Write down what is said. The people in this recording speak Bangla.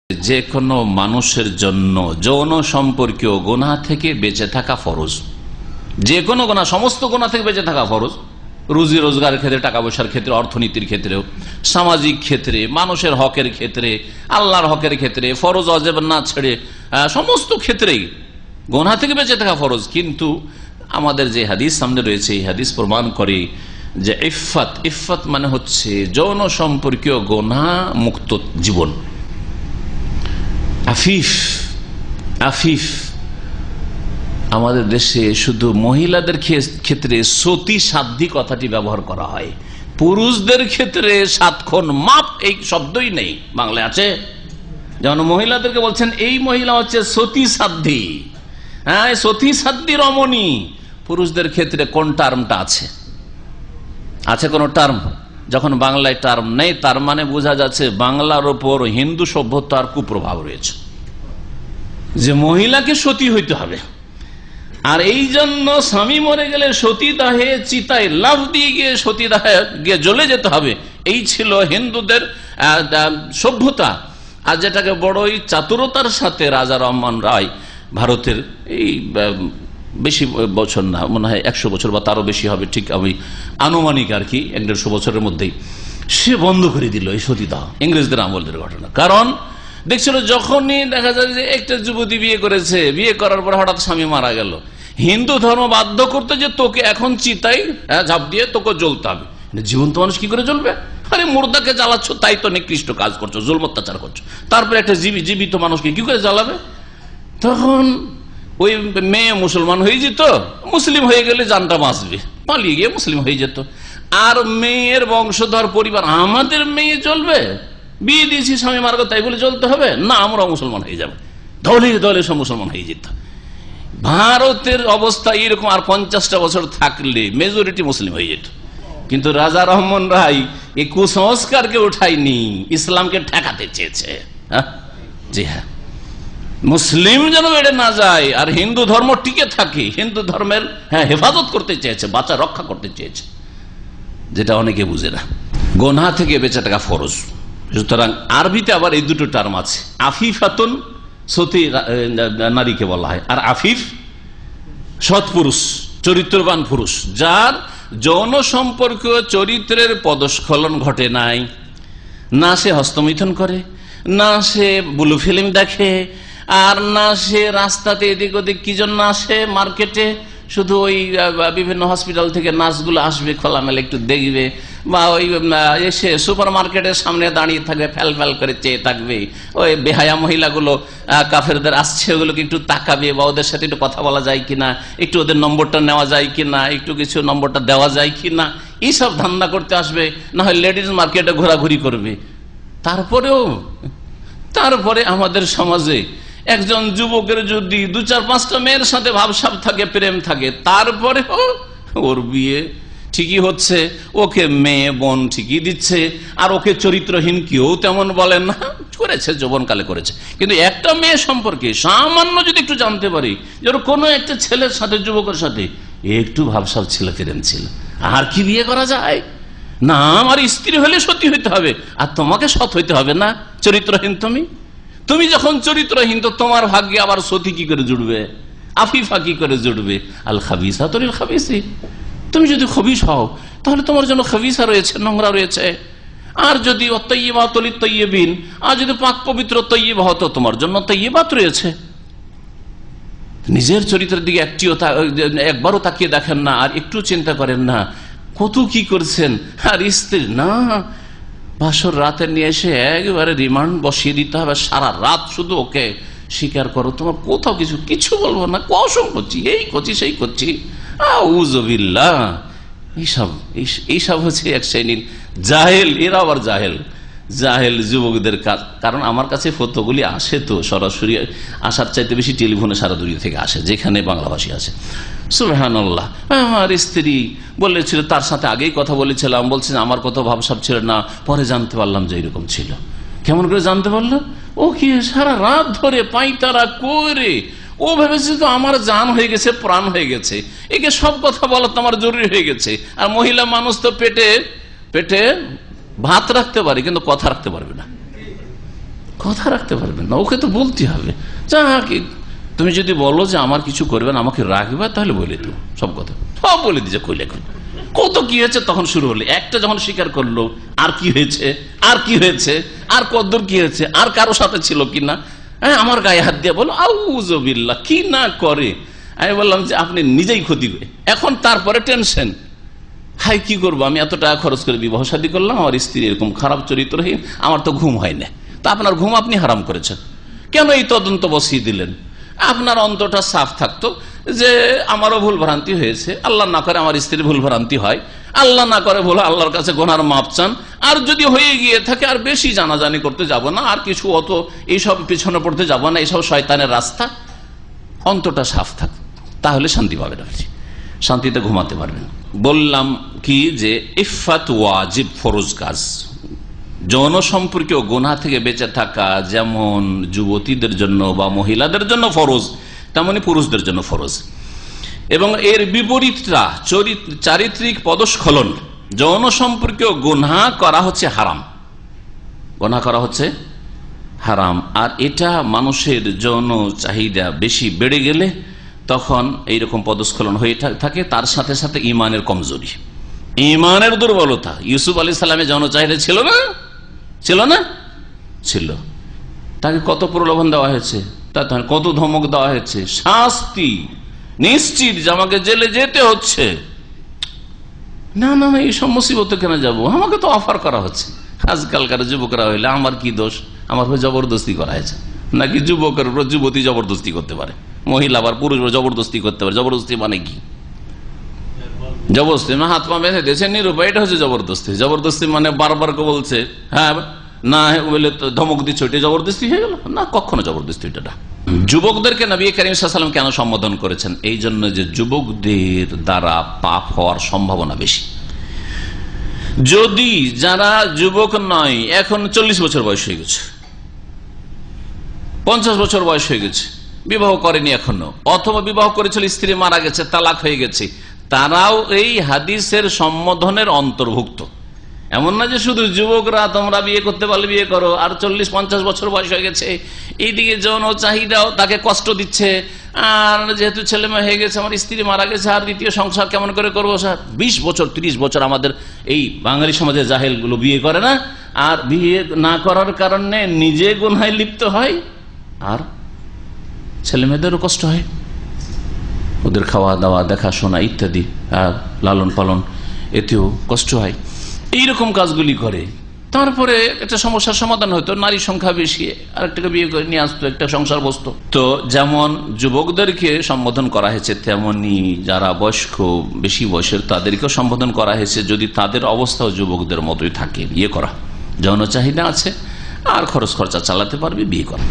যে কোনো মানুষের জন্য যৌন সম্পর্কীয় গুনাহ থেকে বেঁচে থাকা ফরজ। যে কোনো গুনাহ, সমস্ত গুনাহ থেকে বেঁচে থাকা ফরজ। রুজি রোজগারের ক্ষেত্রে, টাকা পয়সার ক্ষেত্রে, অর্থনীতির ক্ষেত্রেও, সামাজিক ক্ষেত্রে, মানুষের হকের ক্ষেত্রে, আল্লাহর হকের ক্ষেত্রে, ফরজ ওয়াজিব না ছেড়ে সমস্ত ক্ষেত্রেই গুনাহ থেকে বেঁচে থাকা ফরজ। কিন্তু আমাদের যে হাদিস সামনে রয়েছে, এই হাদিস প্রমাণ করে যে ইফাত মানে হচ্ছে যৌন সম্পর্কীয় গুনাহ মুক্ত জীবন। আফিফ আমাদের দেশে শুধু মহিলাদের ক্ষেত্রে সতী সাধ্যী কথাটি ব্যবহার করা হয়, পুরুষদের ক্ষেত্রে সাতক্ষণ মাপ এই শব্দই নেই। বাংলায় আছে, যেমন মহিলাদেরকে বলছেন এই মহিলা হচ্ছে সতী সাধ্যী, হ্যাঁ সতী সাধ্যী রমণী। পুরুষদের ক্ষেত্রে কোন টার্মটা আছে কোন টার্ম? যখন বাংলায় টার্ম নেই, তার মানে বোঝা যাচ্ছে বাংলার ওপর হিন্দু সভ্যতার কুপ্রভাব রয়েছে, যে মহিলাকে সতী হইতে হবে। আর এই জন্য স্বামী মরে গেলে সতীদাহে চিতায় লাফ দিয়ে গিয়ে সতীদাহে গিয়ে জ্বলে যেতে হবে, এই ছিল হিন্দুদের সভ্যতা। আর যেটাকে বড়ই চাতুরতার সাথে রাজা রহমান রায়, ভারতের এই বেশি বছর না, মনে হয় 100 বছর বা তারও বেশি হবে, ঠিক আমি আনুমানিক আর কি 150 বছরের মধ্যেই সে বন্ধ করে দিল এই সতীদাহ। ইংরেজদের আমলের ঘটনা। কারণ দেখছিল যখনই দেখা যায় যে একটা যুবতী বিয়ে করেছে, বিয়ে করার পর হঠাৎ স্বামী মারা গেল, হিন্দু ধর্ম বাধ্য করতে যে তোকে এখন চিতাই ঝাঁপ দিয়ে তোকে জ্বলতে হবে। জীবন্ত মানুষ কি করে জ্বলবে? আরে মুর্দাকে জ্বালাচ্ছ, তাই তো নিকৃষ্ট কাজ করছো, জুলম অত্যাচার করছো। তারপরে একটা জীবিত মানুষকে কি করে জ্বালাবে? তখন ওই মেয়ে মুসলমান হয়ে যেত, মুসলিম হয়ে গেলে জানটা বাঁচবে, পালিয়ে গিয়ে মুসলিম হয়ে যেত। আর মেয়ের বংশধর পরিবার, আমাদের মেয়ে চলবে, বিয়ে দিয়েছি স্বামী মার্গ তাই বলে চলতে হবে না, আমরা মুসলমান হয়ে যাবে, দলে দলে সব মুসলমান হয়ে যেত। ভারতের অবস্থা এরকম। আর 50টা বছর থাকলে মেজরিটি মুসলিম হয়ে যেত। কিন্তু রাজা রহমান রায় এই কুসংস্কারকে উঠায়নি, ইসলামকে ঠেকাতে চেয়েছে। জি হ্যাঁ, মুসলিম যেন বেড়ে না যায় আর হিন্দু ধর্ম টিকে থাকে, হিন্দু ধর্মের হেফাজত করতে চেয়েছে, বাঁচা রক্ষা করতে চেয়েছে, যেটা অনেকে বুঝে না। গুনাহ থেকে বেঁচে থাকা ফরজ। সুতরাং আরবিতে আবার এই দুটো টার্ম আছে। আফিফাতুন সতী নারীকে বলা হয়, আর আফিফ সৎপুরুষ, চরিত্রবান পুরুষ, যার যৌন সম্পর্ক চরিত্রের পদস্খলন ঘটে নাই, না সে হস্তমৈথুন করে, না সে ব্লু ফিল্ম দেখে, আর না সে রাস্তাতে এদিক ওদিক কি জন্য আসে মার্কেটে, শুধু ওই বিভিন্ন হসপিটাল থেকে নার্সগুলো আসবে, খোলামেলা একটু দেখবে, বা ওই এসে সুপার মার্কেটের সামনে দাঁড়িয়ে থাকবে, ফ্যাল ফ্যাল করে চেয়ে থাকবে। ওই বেহায়া মহিলাগুলো কাফেরদের আসছে, ওগুলোকে একটু তাকাবে, বা ওদের সাথে একটু কথা বলা যায় কিনা, একটু ওদের নম্বরটা নেওয়া যায় কিনা, একটু কিছু নম্বরটা দেওয়া যায় কিনা, এইসব ধান্দা করতে আসবে। না হয় লেডিজ মার্কেটে ঘোরাঘুরি করবে। তারপরে আমাদের সমাজে একজন যুবকের যদি 2-4-5টা মেয়ের সাথে ভাবসাব থাকে, প্রেম থাকে, তারপরে ওর বিয়ে ঠিকই হচ্ছে, ওকে মেয়ে বোন ঠিকই দিচ্ছে, আর ওকে চরিত্রহীন কেউ তেমন বলেন না, করেছে যৌবনকালে করেছে। কিন্তু একটা মেয়ে সম্পর্কে সামান্য যদি একটু জানতে পারি, যে কোনো একটা ছেলের সাথে, যুবকের সাথে একটু ভাবসাব ছিল, প্রেম ছিল, আর কি বিয়ে করা যায়? না, আমার স্ত্রী হলে সতী হইতে হবে, আর তোমাকে সৎ হইতে হবে না, চরিত্রহীন তুমি যখন চরিত্রহীন, তো তোমার ভাগ্যে আবার সতী কি করে জুড়বে, আফিফা কি করে জুড়বে? আল খাবিসা তরিল খাবিসি। তুমি যদি খবিস হও, তাহলে তোমার জন্য খাবিসা রয়েছে, নোংরা রয়েছে। আর যদি তৈয়বাতুল তৈয়বিন, আর যদি পাক পবিত্র তৈয়ব হতো, তোমার জন্য তৈয়বাত রয়েছে। নিজের চরিত্রের দিকে একবারও তাকিয়ে দেখেন না, আর একটু চিন্তা করেন না কত কি করছেন। আর স্ত্রী না, বাসর রাতে নিয়ে এসে একেবারে রিমান্ড বসিয়ে দিতে হবে, সারা রাত শুধু ওকে স্বীকার করো, তোমার কোথাও কিছু বলবো না, কসম করছি, এই করছি সেই করছি, আউযুবিল্লাহ। এইসব হচ্ছে এক শ্রেণীর জাহেল। এরা আবার জাহেল যুবকদের কাজ। কারণ আমার কাছে ফতোগুলি আসে, তো সরাসরি আসার চাইতে বেশি টেলিফোনে সারা দুনিয়া থেকে আসে, যেখানে বাংলাভাষী আছে। সুবহানাল্লাহ। আমার স্ত্রী বলেছিল, তার সাথে আগেই কথা বলেছিলাম, বলছে আমার কত ভাবসাব ছিল না, পরে জানতে পারলাম যে এরকম ছিল। কেমন করে জানতে পারলো? ও কি সারা রাত ধরে পাইতারা করে, ও ভেবেছে তো আমার জান হয়ে গেছে, প্রাণ হয়ে গেছে, একে সব কথা বলা তো আমার জরুরি হয়ে গেছে। আর মহিলা মানুষ তো পেটে ভাত রাখতে পারে, কিন্তু কথা রাখতে পারবে না। কথা রাখতে পারবেন না, ওকে তো বলতে হবে। যা তুমি যদি বলো যে আমার কিছু করবে না, আমাকে রাখবে, তাহলে বলে দিও সব কথা, সব বলে দিচ্ছে। কইলে কত কি হয়েছে তখন শুরু হলে, একটা যখন স্বীকার করলো, আর কি হয়েছে, আর কি হয়েছে, আর কদ্দূর কি হয়েছে, আর কারো সাথে ছিল কিনা, হ্যাঁ আমার গায়ে হাত দিয়ে বলো আউযুবিল্লাহ, কি না করে। আমি বললাম যে আপনি নিজেই ক্ষতি করে। এখন তারপরে টেনশন, হাই কি করবো, আমি এত টাকা খরচ করে বিবাহ শাদী করলাম, আমার স্ত্রী এরকম খারাপ চরিত্রহীন, আমার তো ঘুম হয় না। তো আপনার ঘুম আপনি হারাম করেছেন, কেন এই তদন্ত বসিয়ে দিলেন? আপনার অন্তরটা সাফ থাকতো যে আমারও ভুল ভ্রান্তি হয়েছে, আল্লাহ না করে আমার স্ত্রীর ভুল ভ্রান্তি হয়, আল্লাহ না করে ভুল, আল্লাহর কাছে গুনার মাপ চান। আর যদি হয়ে গিয়ে থাকে, আর বেশি জানাজানি করতে যাব না, আর কিছু অত এইসব পিছনে পড়তে যাব না, এইসব শয়তানের রাস্তা। অন্তরটা সাফ থাক, তাহলে শান্তি পাবেন, শান্তিতে ঘুমাতে পারবেন। বললাম কি যে ইফাত ওয়াজিব, ফরজ কাজ। যৌন সম্পর্কীয় গুনাহ থেকে বেঁচে থাকা যেমন যুবতীদের জন্য বা মহিলাদের জন্য ফরজ, তেমনি পুরুষদের জন্য ফরজ। এবং এর বিপরীতটা চারিত্রিক পদস্খলন, যৌন সম্পর্কীয় গুনাহ করা হচ্ছে হারাম, গুনাহ করা হচ্ছে হারাম। আর এটা মানুষের যৌন চাহিদা বেশি বেড়ে গেলে তখন এইরকম পদস্খলন হয়ে থাকে। তার সাথে সাথে ইমানের কমজোরি, ইমানের দুর্বলতা। ইউসুফ আলাইহিস সালামের যৌন চাহিদা ছিল না? ছিল না? ছিল। তাকে কত প্রলোভন দেওয়া হয়েছে, কত ধমক দেওয়া হয়েছে, শাস্তি নিশ্চিত যে আমাকে জেলে যেতে হচ্ছে। না না না, এই সব মুসিবতে কেন যাবো, আমাকে তো অফার করা হচ্ছে। আজকালকার যুবকরা হইলে আমার কি দোষ, আমার উপর জবরদস্তি করা হয়েছে। নাকি যুবকের উপর যুবতী জবরদস্তি করতে পারে, মহিলা আবার পুরুষ জবরদস্তি করতে পারে। জবরদস্তি মানে কি? জবরদস্তি হাত পা বেঁধে দিয়েছে নিরুপায়, এটা হচ্ছে জবরদস্তি। জবরদস্তি মানে বারবার বলছে হ্যাঁ না বলে ধমক দিচ্ছে, ওইটা জবরদস্তি হয়ে গেল না? কখনো জবরদস্তি এটা। যুবকদেরকে নবী করিম সাল্লাল্লাহু আলাইহি ওয়াসাল্লাম কেন সম্বোধন করেছেন? এই জন্য যে যুবকদের দ্বারা পাপ হওয়ার সম্ভাবনা বেশি। যদি যারা যুবক নয়, এখন 40 বছর বয়স হয়ে গেছে, 50 বছর বয়স হয়ে গেছে, বিবাহ করেনি এখনো, অথবা বিবাহ করেছিল স্ত্রী মারা গেছে, তালাক হয়ে গেছে, তারাও এই হাদিসের সম্বোধনের অন্তর্ভুক্ত। এমন না যে শুধু যুবকরা তোমরা বিয়ে করতে পারলে বিয়ে করো, আর 40-50 বছর বয়স হয়ে গেছে, এইদিকে যৌন চাহিদাও তাকে কষ্ট দিচ্ছে, আর যেহেতু ছেলে মেয়ে হয়ে গেছে, আমার স্ত্রী মারা গেছে, আর দ্বিতীয় সংসার কেমন করে করবো স্যার। 20 বছর 30 বছর আমাদের এই বাঙালি সমাজে জাহেলগুলো বিয়ে করে না, আর বিয়ে না করার কারণে নিজে গুনাহে লিপ্ত হয়, আর ছেলে মেয়েদেরও কষ্ট হয়, ওদের খাওয়া দাওয়া দেখাশোনা ইত্যাদি লালন পালন এতেও কষ্ট হয়। এইরকম কাজগুলি করে, তারপরে একটা সমস্যার সমাধান হতো, নারী সংখ্যা বেশি, আরেকটাকে বিয়ে করে নিয়ে আসতো, একটা সংসার বসতো। তো যেমন যুবকদেরকে সম্বোধন করা হয়েছে, তেমনি যারা বয়স্ক বেশি বয়সের তাদেরকেও সম্বোধন করা হয়েছে, যদি তাদের অবস্থাও যুবকদের মতোই থাকে, বিয়ে করা, যৌন চাহিদা আছে আর খরচ খরচা চালাতে পারবে, বিয়ে করা।